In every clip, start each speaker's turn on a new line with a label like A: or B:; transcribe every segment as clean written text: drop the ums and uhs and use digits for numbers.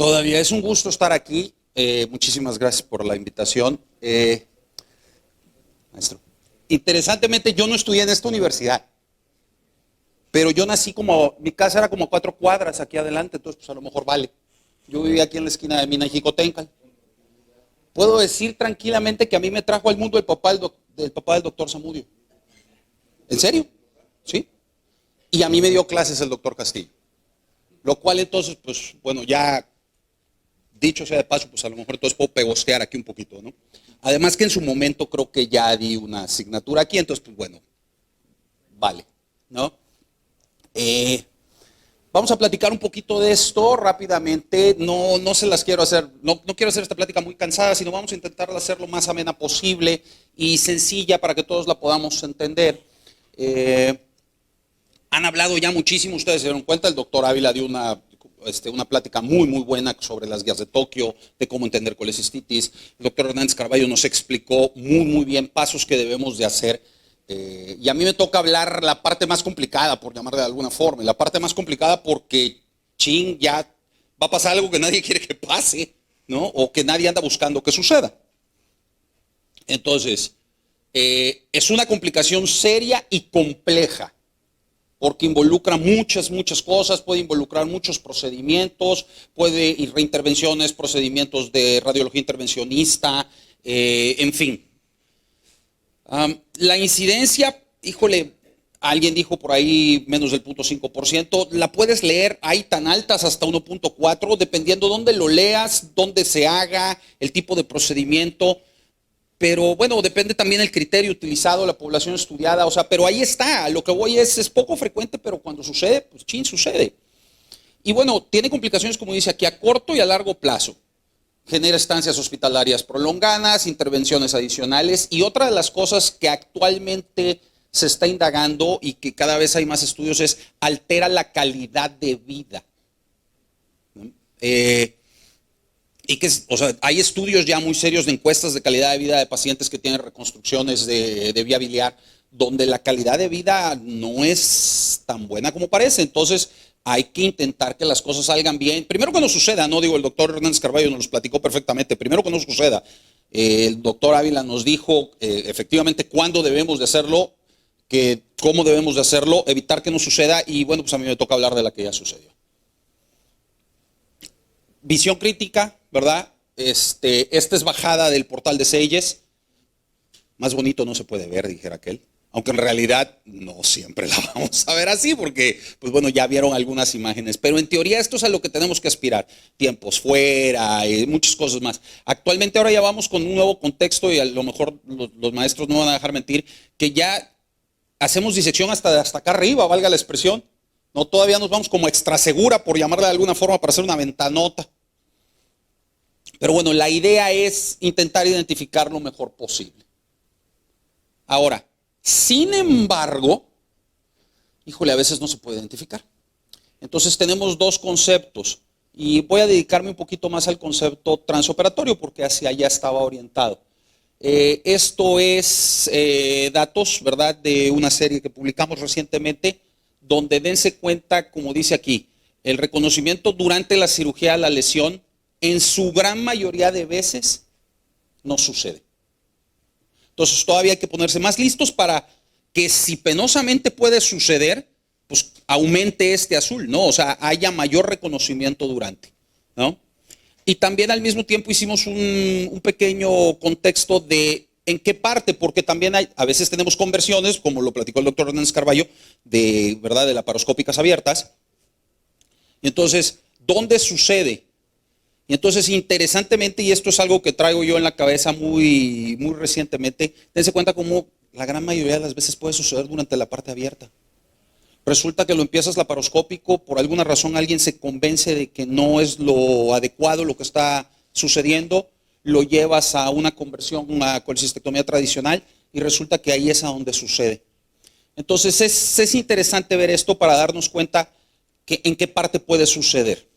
A: Todavía es un gusto estar aquí. Muchísimas gracias por la invitación. Maestro, interesantemente yo no estudié en esta universidad, pero yo nací mi casa era como 4 cuadras aquí adelante, entonces pues a lo mejor vale. Yo vivía aquí en la esquina de Mina y Jicotencal. Puedo decir tranquilamente que a mí me trajo al mundo el papá del doctor Zamudio. ¿En serio? ¿Sí? Y a mí me dio clases el doctor Castillo. Lo cual entonces, pues bueno, ya dicho sea de paso, pues a lo mejor entonces puedo pegostear aquí un poquito, ¿no? Además que en su momento creo que ya di una asignatura aquí, entonces pues bueno, vale, ¿no? Vamos a platicar un poquito de esto rápidamente. No se las quiero hacer, no quiero hacer esta plática muy cansada, sino vamos a intentar hacer lo más amena posible y sencilla para que todos la podamos entender. Han hablado ya muchísimo, ustedes se dieron cuenta, el doctor Ávila dio una plática muy buena sobre las guías de Tokio, de cómo entender colecistitis. El doctor Hernández Carballo nos explicó muy bien pasos que debemos de hacer. Y a mí me toca hablar la parte más complicada, por llamarle de alguna forma. La parte más complicada porque, ya va a pasar algo que nadie quiere que pase, ¿no? O que nadie anda buscando que suceda. Entonces, es una complicación seria y compleja, porque involucra muchas cosas, puede involucrar muchos procedimientos, puede ir reintervenciones, procedimientos de radiología intervencionista, en fin. La incidencia, híjole, alguien dijo por ahí menos del 0.5%, la puedes leer, hay tan altas hasta 1.4, dependiendo dónde lo leas, dónde se haga, el tipo de procedimiento. Pero bueno, depende también el criterio utilizado, la población estudiada, o sea, pero ahí está, lo que voy es poco frecuente, pero cuando sucede, pues sucede. Y bueno, tiene complicaciones, como dice aquí, a corto y a largo plazo. Genera estancias hospitalarias prolongadas, intervenciones adicionales, y otra de las cosas que actualmente se está indagando y que cada vez hay más estudios es altera la calidad de vida. Y que, o sea, hay estudios ya muy serios de encuestas de calidad de vida de pacientes que tienen reconstrucciones de vía biliar, donde la calidad de vida no es tan buena como parece. Entonces, hay que intentar que las cosas salgan bien. Primero que no suceda, no digo, el doctor Hernández Carballo nos los platicó perfectamente. Primero que no suceda. El doctor Ávila nos dijo efectivamente cuándo debemos de hacerlo, cómo debemos de hacerlo, evitar que no suceda. Y bueno, pues a mí me toca hablar de la que ya sucedió. Visión crítica, ¿verdad? Esta es bajada del portal de Selles. Más bonito no se puede ver, dijera aquel. Aunque en realidad no siempre la vamos a ver así, porque, pues bueno, ya vieron algunas imágenes. Pero en teoría esto es a lo que tenemos que aspirar. Tiempos fuera, muchas cosas más. Actualmente ahora ya vamos con un nuevo contexto y a lo mejor los maestros no van a dejar mentir, que ya hacemos disección hasta acá arriba, valga la expresión. No, todavía nos vamos como extra segura, por llamarla de alguna forma, para hacer una ventanota. Pero bueno, la idea es intentar identificar lo mejor posible. Ahora, sin embargo, híjole, a veces no se puede identificar. Entonces tenemos dos conceptos y voy a dedicarme un poquito más al concepto transoperatorio porque hacia allá estaba orientado. Esto es datos, ¿verdad?, de una serie que publicamos recientemente, donde dense cuenta, como dice aquí, el reconocimiento durante la cirugía de la lesión, en su gran mayoría de veces, no sucede. Entonces todavía hay que ponerse más listos para que si penosamente puede suceder, pues aumente este azul, ¿no? O sea, haya mayor reconocimiento durante, ¿no? Y también al mismo tiempo hicimos un pequeño contexto de en qué parte, porque también a veces tenemos conversiones, como lo platicó el doctor Hernández Carballo, de laparoscópicas abiertas. Y entonces, ¿dónde sucede? Y entonces, interesantemente, y esto es algo que traigo yo en la cabeza muy recientemente, dense cuenta cómo la gran mayoría de las veces puede suceder durante la parte abierta. Resulta que lo empiezas laparoscópico, por alguna razón alguien se convence de que no es lo adecuado lo que está sucediendo, lo llevas a una conversión, una colecistectomía tradicional, y resulta que ahí es a donde sucede. Entonces es interesante ver esto para darnos cuenta que en qué parte puede suceder.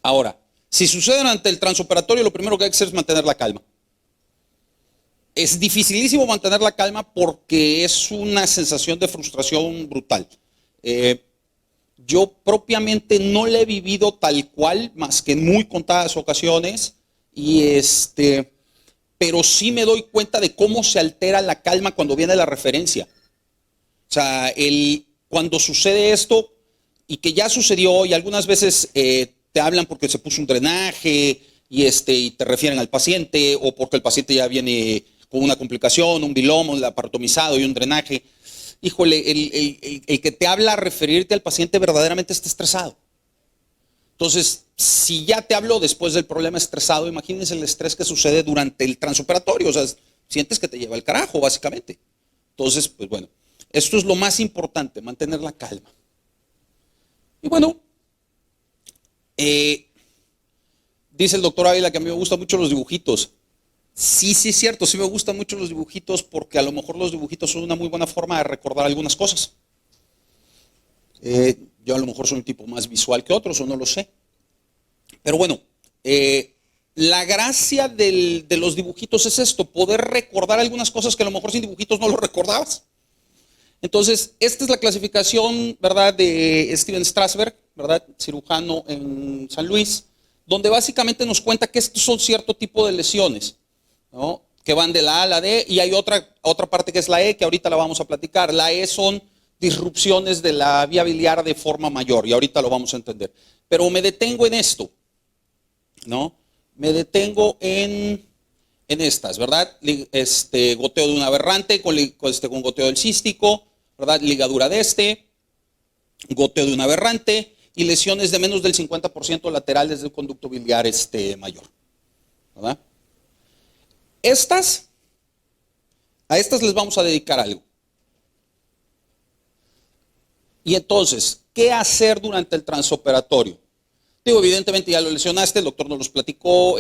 A: Ahora, si sucede durante el transoperatorio, lo primero que hay que hacer es mantener la calma. Es dificilísimo mantener la calma porque es una sensación de frustración brutal. Yo propiamente no la he vivido tal cual, más que en muy contadas ocasiones, pero sí me doy cuenta de cómo se altera la calma cuando viene la referencia. O sea, cuando sucede esto y que ya sucedió y algunas veces te hablan porque se puso un drenaje y te refieren al paciente o porque el paciente ya viene con una complicación, un biloma, un laparotomizado y un drenaje. Híjole, el que te habla a referirte al paciente verdaderamente está estresado. Entonces, si ya te habló después del problema estresado, imagínense el estrés que sucede durante el transoperatorio. O sea, sientes que te lleva el carajo, básicamente. Entonces, pues bueno, esto es lo más importante, mantener la calma. Y bueno, dice el doctor Ávila que a mí me gustan mucho los dibujitos. Sí, sí es cierto, sí me gustan mucho los dibujitos porque a lo mejor los dibujitos son una muy buena forma de recordar algunas cosas. Yo a lo mejor soy un tipo más visual que otros, o no lo sé. Pero bueno, la gracia de los dibujitos es esto, poder recordar algunas cosas que a lo mejor sin dibujitos no lo recordabas. Entonces, esta es la clasificación, ¿verdad?, de Steven Strasberg, ¿verdad?, cirujano en San Luis, donde básicamente nos cuenta que estos son cierto tipo de lesiones, ¿no?, que van de la A a la D, y hay otra parte que es la E, que ahorita la vamos a platicar. La E son disrupciones de la vía biliar de forma mayor, y ahorita lo vamos a entender. Pero me detengo en esto, ¿no? Me detengo en estas, ¿verdad? Goteo de un aberrante con goteo del cístico, ¿verdad? Ligadura de goteo de un aberrante y lesiones de menos del 50% laterales del conducto biliar mayor, ¿verdad? A estas les vamos a dedicar algo. Y entonces, ¿qué hacer durante el transoperatorio? Digo, evidentemente ya lo lesionaste, el doctor nos los platicó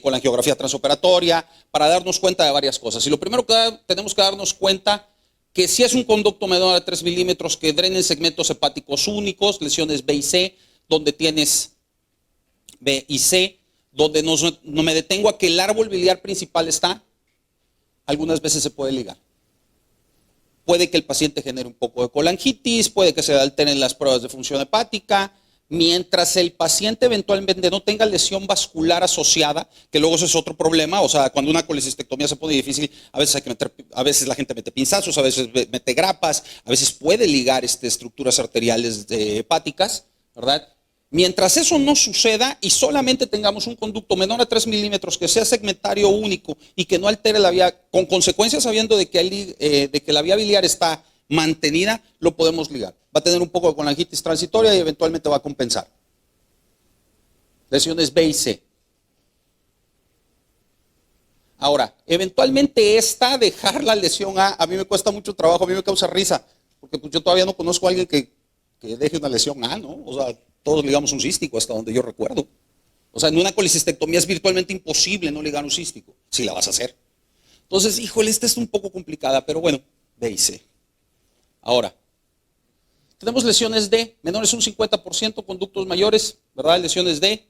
A: con la angiografía transoperatoria, para darnos cuenta de varias cosas. Y lo primero que tenemos que darnos cuenta, que si es un conducto menor a 3 milímetros que drena en segmentos hepáticos únicos, lesiones B y C, donde tienes B y C, donde no me detengo a que el árbol biliar principal está, algunas veces se puede ligar. Puede que el paciente genere un poco de colangitis, puede que se alteren las pruebas de función hepática, mientras el paciente eventualmente no tenga lesión vascular asociada, que luego eso es otro problema. O sea, cuando una colecistectomía se pone difícil, a veces la gente mete pinzazos, a veces mete grapas, a veces puede ligar estructuras arteriales hepáticas, ¿verdad? Mientras eso no suceda y solamente tengamos un conducto menor a 3 milímetros que sea segmentario único y que no altere la vía, con consecuencias sabiendo de que la vía biliar está mantenida, lo podemos ligar. Va a tener un poco de colangitis transitoria y eventualmente va a compensar. Lesiones B y C. Ahora, eventualmente dejar la lesión a mí me cuesta mucho trabajo, a mí me causa risa, porque pues, yo todavía no conozco a alguien que deje una lesión A, ¿no? O sea, todos ligamos un cístico hasta donde yo recuerdo. O sea, en una colecistectomía es virtualmente imposible no ligar un cístico, si la vas a hacer. Entonces, híjole, esta es un poco complicada, pero bueno, B y C. Ahora, tenemos lesiones D, menores un 50%, conductos mayores, ¿verdad? Lesiones D.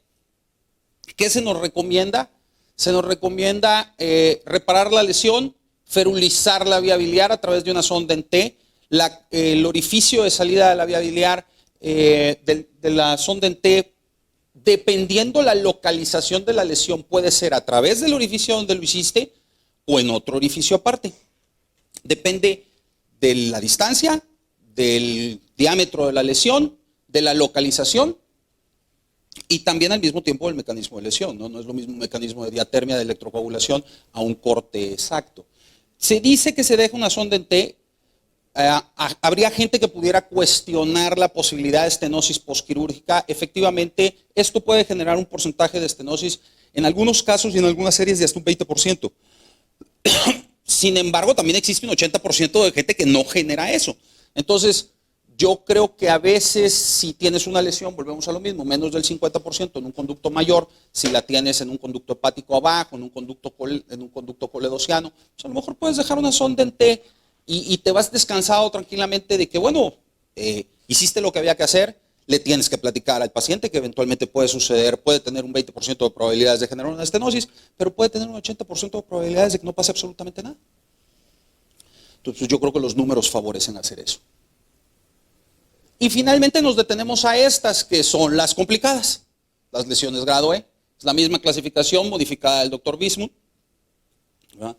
A: ¿Qué se nos recomienda? Se nos recomienda reparar la lesión, ferulizar la vía biliar a través de una sonda en T. El orificio de salida de la vía biliar de la sonda en T, dependiendo la localización de la lesión, puede ser a través del orificio donde lo hiciste o en otro orificio aparte. Depende de la distancia, del diámetro de la lesión, de la localización y también al mismo tiempo del mecanismo de lesión. No es lo mismo un mecanismo de diatermia, de electrocoagulación, a un corte exacto. Se dice que se deja una sonda en T. Habría gente que pudiera cuestionar la posibilidad de estenosis postquirúrgica. Efectivamente, esto puede generar un porcentaje de estenosis en algunos casos y en algunas series de hasta un 20%. Sin embargo, también existe un 80% de gente que no genera eso. Entonces, yo creo que a veces si tienes una lesión, volvemos a lo mismo, menos del 50% en un conducto mayor, si la tienes en un conducto hepático abajo, en un conducto coledociano, pues a lo mejor puedes dejar una sonda en T y te vas descansado tranquilamente de que, bueno, hiciste lo que había que hacer, le tienes que platicar al paciente que eventualmente puede suceder, puede tener un 20% de probabilidades de generar una estenosis, pero puede tener un 80% de probabilidades de que no pase absolutamente nada. Entonces yo creo que los números favorecen hacer eso. Y finalmente nos detenemos a estas, que son las complicadas, las lesiones grado E. Es la misma clasificación modificada del doctor Bismuth, ¿verdad?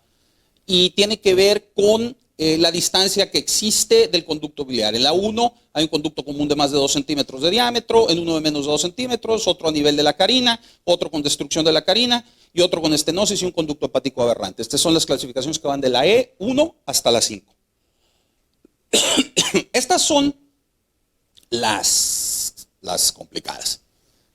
A: Y tiene que ver con la distancia que existe del conducto biliar. En la 1 hay un conducto común de más de 2 centímetros de diámetro, en uno de menos de 2 centímetros, otro a nivel de la carina, otro con destrucción de la carina y otro con estenosis y un conducto hepático aberrante. Estas son las clasificaciones que van de la E1 hasta la 5. Estas son las complicadas.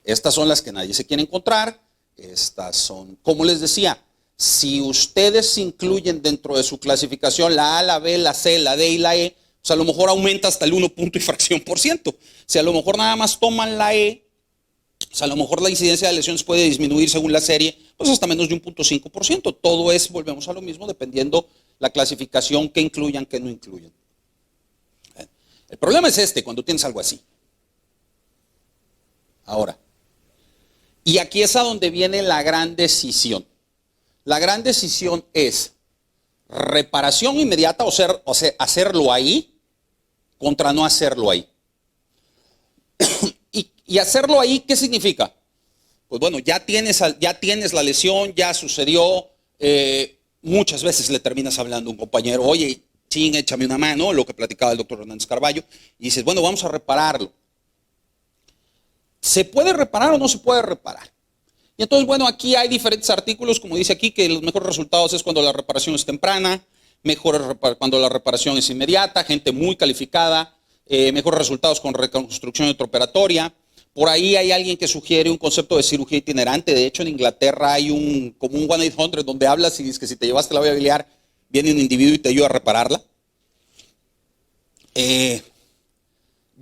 A: Estas son las que nadie se quiere encontrar. Estas son, como les decía, si ustedes incluyen dentro de su clasificación la A, la B, la C, la D y la E, pues a lo mejor aumenta hasta el 1 punto y fracción por ciento. Si a lo mejor nada más toman la E, pues a lo mejor la incidencia de lesiones puede disminuir según la serie, pues hasta menos de 1.5%. Todo es, volvemos a lo mismo, dependiendo la clasificación que incluyan, que no incluyan. El problema es este, cuando tienes algo así. Ahora, y aquí es a donde viene la gran decisión. La gran decisión es reparación inmediata, o sea, hacerlo ahí contra no hacerlo ahí. y hacerlo ahí, ¿qué significa? Pues bueno, ya tienes la lesión, ya sucedió, muchas veces le terminas hablando a un compañero, oye, ching, échame una mano, lo que platicaba el doctor Hernández Carballo, y dices, bueno, vamos a repararlo. ¿Se puede reparar o no se puede reparar? Y entonces, bueno, aquí hay diferentes artículos, como dice aquí, que los mejores resultados es cuando la reparación es temprana, mejores cuando la reparación es inmediata, gente muy calificada, mejores resultados con reconstrucción intraoperatoria. Por ahí hay alguien que sugiere un concepto de cirugía itinerante. De hecho, en Inglaterra hay como un 1-800 donde hablas y dices que si te llevaste la vía biliar, viene un individuo y te ayuda a repararla.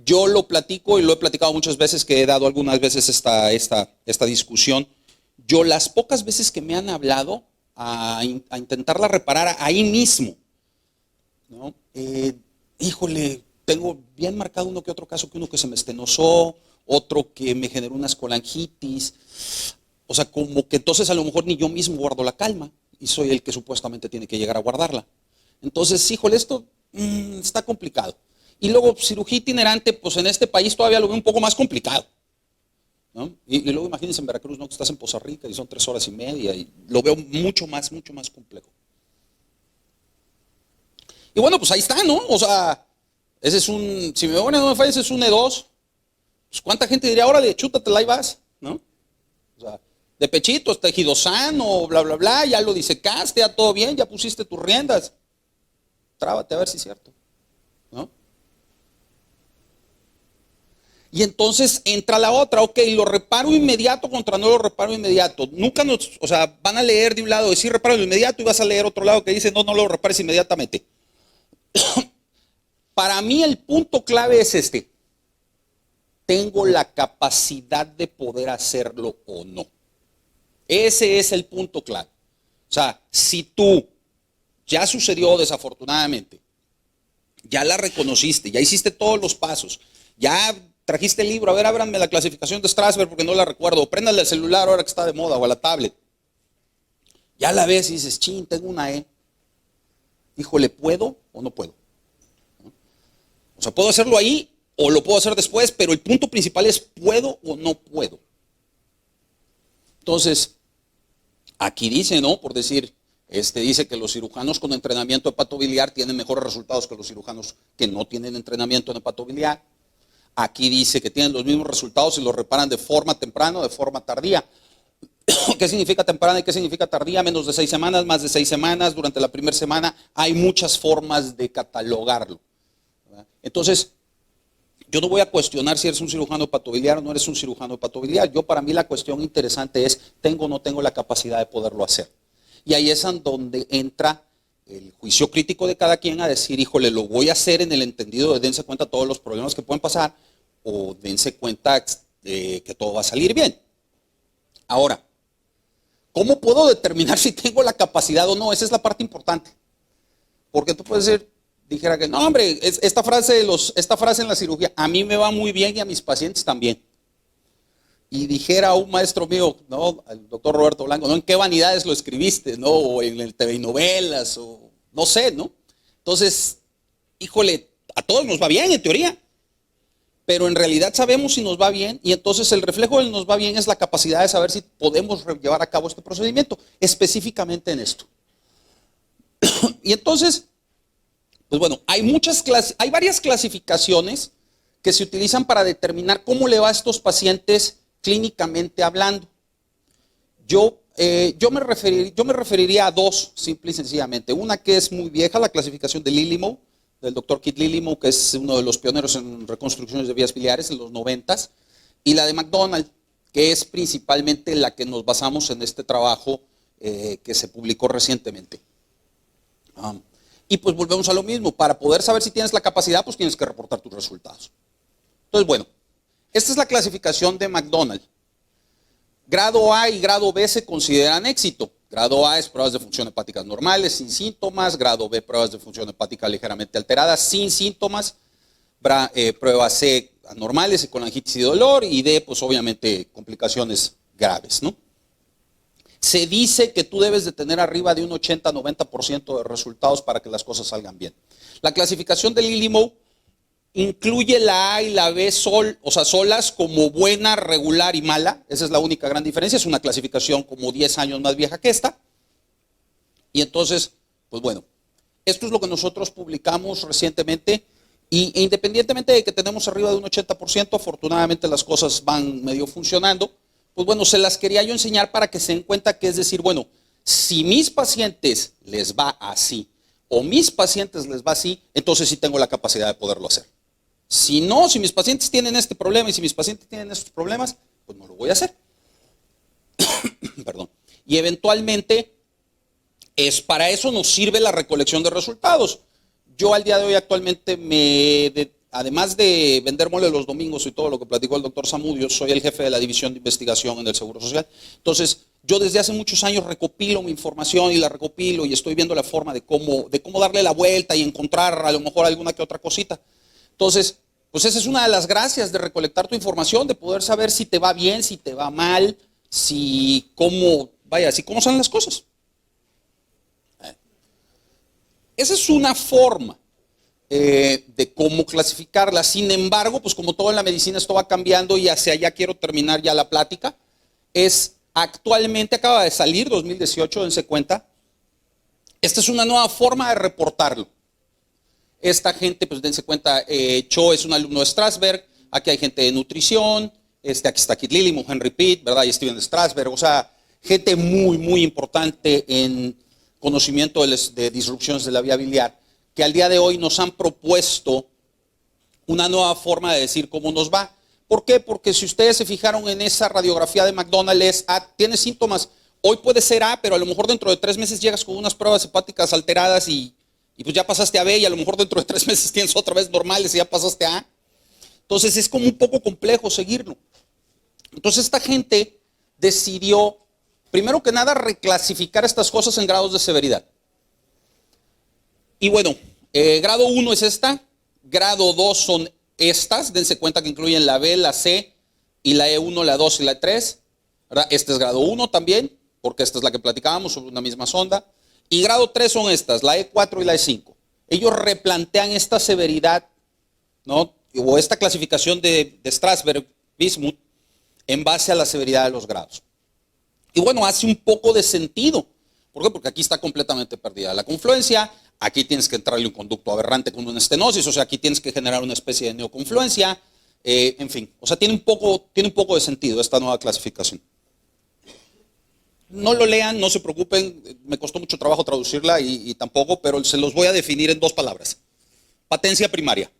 A: Yo lo platico y lo he platicado muchas veces, que he dado algunas veces esta discusión. Yo las pocas veces que me han hablado a intentarla reparar ahí mismo, ¿no? Híjole, tengo bien marcado uno que otro caso, que uno que se me estenosó, otro que me generó unas colangitis. O sea, como que entonces a lo mejor ni yo mismo guardo la calma y soy el que supuestamente tiene que llegar a guardarla. Entonces, híjole, esto está complicado. Y luego, cirugía itinerante, pues en este país todavía lo veo un poco más complicado, ¿no? Y luego imagínense en Veracruz, ¿no? Que estás en Poza Rica y son 3 horas y media y lo veo mucho más complejo. Y bueno, pues ahí está, ¿no? O sea, ese es si me ponen no me falles, es un E2. Pues ¿cuánta gente diría, órale, chútatela y vas, ¿no? O sea, de pechito, tejido sano, bla, bla, bla, ya lo disecaste, ya todo bien, ya pusiste tus riendas. Trábate a ver si es cierto, ¿no? Y entonces entra la otra, ok, lo reparo inmediato contra no lo reparo inmediato. Nunca o sea, van a leer de un lado, decir reparo inmediato, y vas a leer otro lado que dice, no lo repares inmediatamente. Para mí el punto clave es este. ¿Tengo la capacidad de poder hacerlo o no? Ese es el punto clave. O sea, si tú, ya sucedió desafortunadamente, ya la reconociste, ya hiciste todos los pasos, ya trajiste el libro, a ver, ábranme la clasificación de Strasberg porque no la recuerdo, o préndale el celular ahora que está de moda, o a la tablet. Ya la ves y dices, chin, tengo una E. Híjole, ¿puedo o no puedo? O sea, puedo hacerlo ahí o lo puedo hacer después, pero el punto principal es, ¿puedo o no puedo? Entonces, aquí dice, ¿no? Por decir, dice que los cirujanos con entrenamiento hepatobiliar tienen mejores resultados que los cirujanos que no tienen entrenamiento en hepatobiliar. Aquí dice que tienen los mismos resultados si los reparan de forma temprana o de forma tardía. ¿Qué significa temprana y qué significa tardía? Menos de 6 semanas, más de 6 semanas, durante la primera semana. Hay muchas formas de catalogarlo, ¿verdad? Entonces, yo no voy a cuestionar si eres un cirujano hepatobiliar o no eres un cirujano hepatobiliar. Para mí la cuestión interesante es, ¿tengo o no tengo la capacidad de poderlo hacer? Y ahí es donde entra el juicio crítico de cada quien a decir, híjole, lo voy a hacer en el entendido de dense cuenta de todos los problemas que pueden pasar, o dense cuenta de que todo va a salir bien. Ahora, ¿cómo puedo determinar si tengo la capacidad o no? Esa es la parte importante. Porque tú puedes decir, dijera que, no hombre, esta frase en la cirugía, a mí me va muy bien y a mis pacientes también. Y dijera un maestro mío, ¿no? El doctor Roberto Blanco, ¿no? ¿En qué vanidades lo escribiste, no? O en el TV novelas, o no sé, ¿no? Entonces, híjole, a todos nos va bien en teoría. pero en realidad sabemos si nos va bien y entonces el reflejo del nos va bien es la capacidad de saber si podemos llevar a cabo este procedimiento, específicamente en esto. Y entonces, pues bueno, hay varias clasificaciones que se utilizan para determinar cómo le va a estos pacientes clínicamente hablando. Yo me referiría a dos, simple y sencillamente. Una que es muy vieja, la clasificación de Lilimow, del doctor Keith Lilimow, que es uno de los pioneros en reconstrucciones de vías biliares en los 90s, y la de McDonald, que es principalmente la que nos basamos en este trabajo que se publicó recientemente. Y pues volvemos a lo mismo, para poder saber si tienes la capacidad, pues tienes que reportar tus resultados. Entonces, bueno, esta es la clasificación de McDonald. Grado A y grado B se consideran éxito. Grado A es pruebas de función hepática normales, sin síntomas. Grado B, pruebas de función hepática ligeramente alteradas, sin síntomas. Prueba C, anormales, colangitis y dolor. Y D, pues obviamente complicaciones graves, ¿no? Se dice que tú debes de tener arriba de un 80-90% de resultados para que las cosas salgan bien. La clasificación de Lilimow incluye la A y la B solas como buena, regular y mala. Esa es la única gran diferencia. Es una clasificación como 10 años más vieja que esta. Y entonces, pues bueno, esto es lo que nosotros publicamos recientemente. E independientemente de que tenemos arriba de un 80%, afortunadamente las cosas van medio funcionando. Pues bueno, se las quería yo enseñar para que se den cuenta que es decir, bueno, si mis pacientes les va así o mis pacientes les va así, entonces sí tengo la capacidad de poderlo hacer. Si no, si mis pacientes tienen este problema y si mis pacientes tienen estos problemas, pues no lo voy a hacer. Perdón. Y eventualmente, para eso nos sirve la recolección de resultados. Yo al día de hoy actualmente además de vender mole los domingos y todo lo que platicó el doctor Zamudio, soy el jefe de la división de investigación en el Seguro Social. Entonces, yo desde hace muchos años recopilo mi información y la recopilo y estoy viendo la forma de cómo darle la vuelta y encontrar a lo mejor alguna que otra cosita. Entonces, pues esa es una de las gracias de recolectar tu información, de poder saber si te va bien, si te va mal, cómo son las cosas. Esa es una forma de cómo clasificarla. Sin embargo, pues como todo en la medicina esto va cambiando y hacia allá quiero terminar ya la plática, actualmente acaba de salir, 2018, dense cuenta, esta es una nueva forma de reportarlo. Esta gente, pues dense cuenta, Cho es un alumno de Strasberg, aquí hay gente de nutrición, aquí está Keith Lilimow, Henry Pitt, ¿verdad? Y Steven Strasberg, o sea, gente muy, muy importante en conocimiento de disrupciones de la vía biliar, que al día de hoy nos han propuesto una nueva forma de decir cómo nos va. ¿Por qué? Porque si ustedes se fijaron en esa radiografía de McDonald, tienes síntomas, hoy puede ser A, pero a lo mejor dentro de 3 meses llegas con unas pruebas hepáticas alteradas y pues ya pasaste a B y a lo mejor dentro de 3 meses tienes otra vez normales y ya pasaste a A. Entonces es como un poco complejo seguirlo. Entonces esta gente decidió, primero que nada, reclasificar estas cosas en grados de severidad. Y bueno, grado 1 es esta, grado 2 son estas, dense cuenta que incluyen la B, la C y la E1, la 2 y la 3. ¿Verdad? Este es grado 1 también, porque esta es la que platicábamos sobre una misma sonda. Y grado 3 son estas, la E4 y la E5. Ellos replantean esta severidad, ¿no? O esta clasificación de Strasberg-Bismuth en base a la severidad de los grados. Y bueno, hace un poco de sentido. ¿Por qué? Porque aquí está completamente perdida la confluencia, aquí tienes que entrarle un conducto aberrante con una estenosis, o sea, aquí tienes que generar una especie de neoconfluencia, en fin, o sea, tiene un poco de sentido esta nueva clasificación. No lo lean, no se preocupen, me costó mucho trabajo traducirla y tampoco, pero se los voy a definir en 2 palabras. Patencia primaria.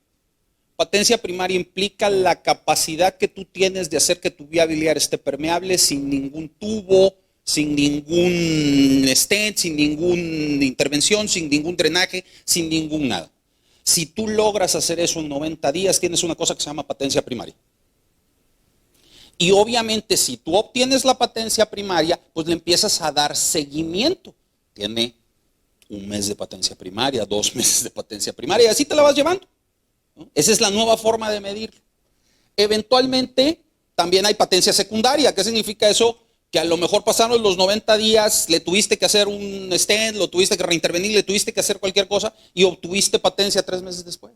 A: Patencia primaria implica la capacidad que tú tienes de hacer que tu vía biliar esté permeable sin ningún tubo, sin ningún stent, sin ninguna intervención, sin ningún drenaje, sin ningún nada. Si tú logras hacer eso en 90 días, tienes una cosa que se llama patencia primaria. Y obviamente si tú obtienes la patencia primaria, pues le empiezas a dar seguimiento. Tiene 1 mes de patencia primaria, 2 meses de patencia primaria, y así te la vas llevando, ¿no? Esa es la nueva forma de medirlo. Eventualmente también hay patencia secundaria. ¿Qué significa eso? Que a lo mejor pasaron los 90 días, le tuviste que hacer un stent, lo tuviste que reintervenir, le tuviste que hacer cualquier cosa y obtuviste patencia 3 meses después.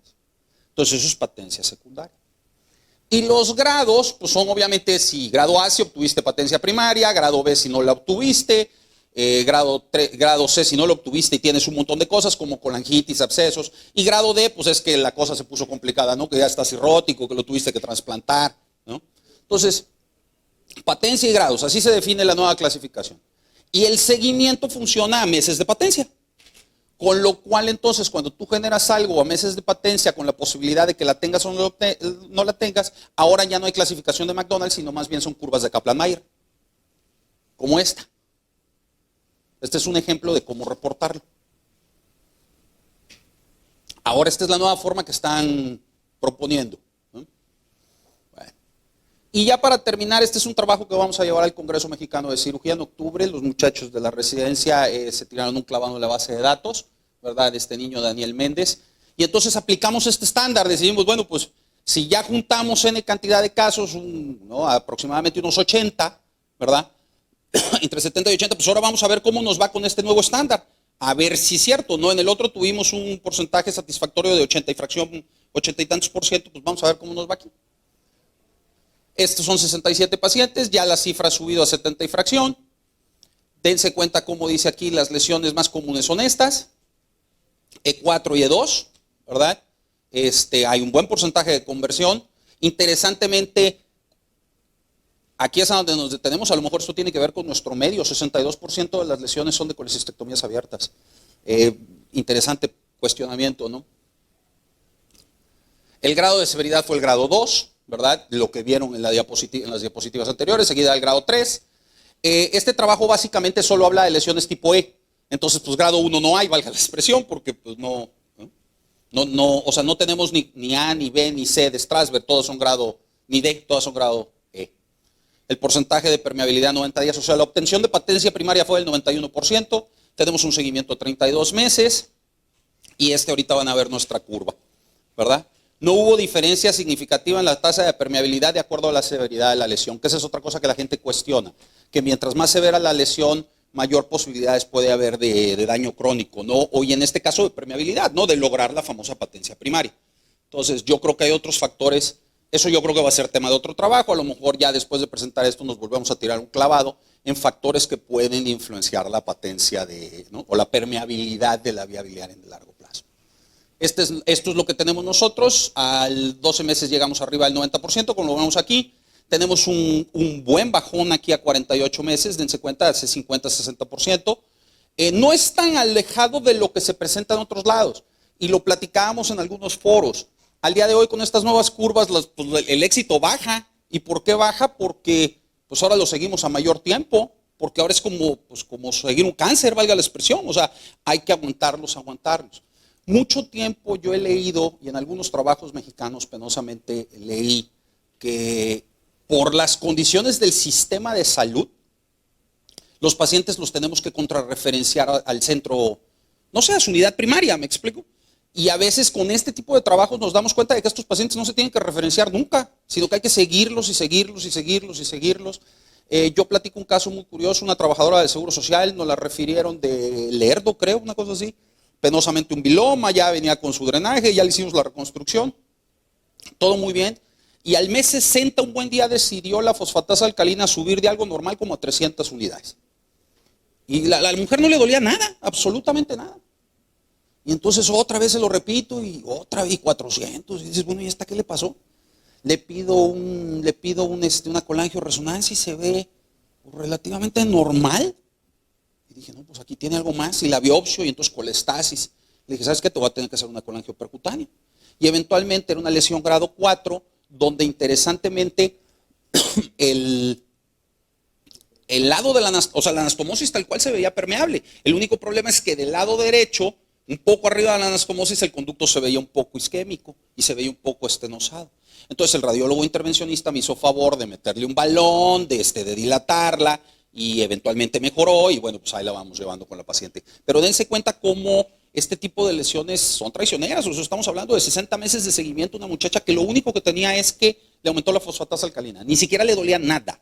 A: Entonces eso es patencia secundaria. Y los grados, pues son obviamente si grado A si obtuviste patencia primaria, grado B si no la obtuviste, grado C si no lo obtuviste y tienes un montón de cosas como colangitis, abscesos, y grado D pues es que la cosa se puso complicada, ¿no? Que ya está cirrótico, que lo tuviste que trasplantar, ¿no? Entonces, patencia y grados, así se define la nueva clasificación. Y el seguimiento funciona a meses de patencia. Con lo cual entonces cuando tú generas algo a meses de patencia con la posibilidad de que la tengas o no la tengas, ahora ya no hay clasificación de McDonald's, sino más bien son curvas de Kaplan-Meier, como esta. Este es un ejemplo de cómo reportarlo. Ahora esta es la nueva forma que están proponiendo, ¿no? Bueno. Y ya para terminar, este es un trabajo que vamos a llevar al Congreso Mexicano de Cirugía en octubre. Los muchachos de la residencia se tiraron un clavado en la base de datos, ¿verdad? De este niño Daniel Méndez. Y entonces aplicamos este estándar. Decidimos, bueno, pues si ya juntamos N cantidad de casos, ¿no? Aproximadamente unos 80, ¿verdad? Entre 70 y 80, pues ahora vamos a ver cómo nos va con este nuevo estándar. A ver si es cierto, ¿no? En el otro tuvimos un porcentaje satisfactorio de 80 y fracción, 80 y tantos por ciento, pues vamos a ver cómo nos va aquí. Estos son 67 pacientes, ya la cifra ha subido a 70 y fracción. Dense cuenta cómo dice aquí, las lesiones más comunes son estas, E4 y E2, ¿verdad? Hay un buen porcentaje de conversión. Interesantemente, aquí es a donde nos detenemos, a lo mejor esto tiene que ver con nuestro medio, 62% de las lesiones son de colecistectomías abiertas. Interesante cuestionamiento, ¿no? El grado de severidad fue el grado 2, ¿verdad? Lo que vieron en las diapositivas anteriores, seguida el grado 3. Este trabajo básicamente solo habla de lesiones tipo E. Entonces, pues grado 1 no hay, valga la expresión, porque pues no, o sea, no tenemos ni A, ni B, ni C de Strasberg, todos son grado, ni D, todos son grado E. El porcentaje de permeabilidad 90 días, o sea, la obtención de patencia primaria fue del 91%, tenemos un seguimiento 32 meses, y ahorita van a ver nuestra curva, ¿verdad? No hubo diferencia significativa en la tasa de permeabilidad de acuerdo a la severidad de la lesión, que esa es otra cosa que la gente cuestiona, que mientras más severa la lesión, mayor posibilidades puede haber de daño crónico, ¿no? O y en este caso de permeabilidad, ¿no? De lograr la famosa patencia primaria. Entonces, yo creo que hay otros factores, eso yo creo que va a ser tema de otro trabajo, a lo mejor ya después de presentar esto nos volvemos a tirar un clavado en factores que pueden influenciar la patencia ¿no? O la permeabilidad de la vía biliar en el largo plazo. Esto es lo que tenemos nosotros, al 12 meses llegamos arriba del 90%, como lo vemos aquí. Tenemos un buen bajón aquí a 48 meses, dense cuenta, hace 50-60%. No es tan alejado de lo que se presenta en otros lados, y lo platicábamos en algunos foros. Al día de hoy, con estas nuevas curvas, pues, el éxito baja. ¿Y por qué baja? Porque pues ahora lo seguimos a mayor tiempo, porque ahora es como seguir un cáncer, valga la expresión. O sea, hay que aguantarlos. Mucho tiempo yo he leído, y en algunos trabajos mexicanos penosamente leí, que por las condiciones del sistema de salud, los pacientes los tenemos que contrarreferenciar al centro, no sé, a su unidad primaria, ¿me explico? Y a veces con este tipo de trabajos nos damos cuenta de que estos pacientes no se tienen que referenciar nunca, sino que hay que seguirlos y seguirlos y seguirlos y seguirlos. Yo platico un caso muy curioso, una trabajadora del Seguro Social, nos la refirieron de Lerdo, creo, una cosa así, penosamente un biloma, ya venía con su drenaje, ya le hicimos la reconstrucción, todo muy bien. Y al mes 60, un buen día, decidió la fosfatasa alcalina subir de algo normal como a 300 unidades. Y la mujer no le dolía nada, absolutamente nada. Y entonces otra vez se lo repito y otra vez 400. Y dices, bueno, ¿y esta qué le pasó? Le pido una colangioresonancia y se ve relativamente normal. Y dije, no, pues aquí tiene algo más. Y la biopsio y entonces colestasis. Le dije, ¿sabes qué? Te voy a tener que hacer una colangiopercutánea. Y eventualmente era una lesión grado 4, donde interesantemente el lado de la anastomosis tal cual se veía permeable. El único problema es que del lado derecho, un poco arriba de la anastomosis, el conducto se veía un poco isquémico y se veía un poco estenosado. Entonces el radiólogo intervencionista me hizo favor de meterle un balón, de dilatarla, y eventualmente mejoró, y bueno, pues ahí la vamos llevando con la paciente. Pero dense cuenta cómo este tipo de lesiones son traicioneras. O sea, estamos hablando de 60 meses de seguimiento a una muchacha que lo único que tenía es que le aumentó la fosfatasa alcalina, ni siquiera le dolía nada.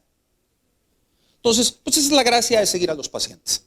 A: Entonces, pues esa es la gracia de seguir a los pacientes.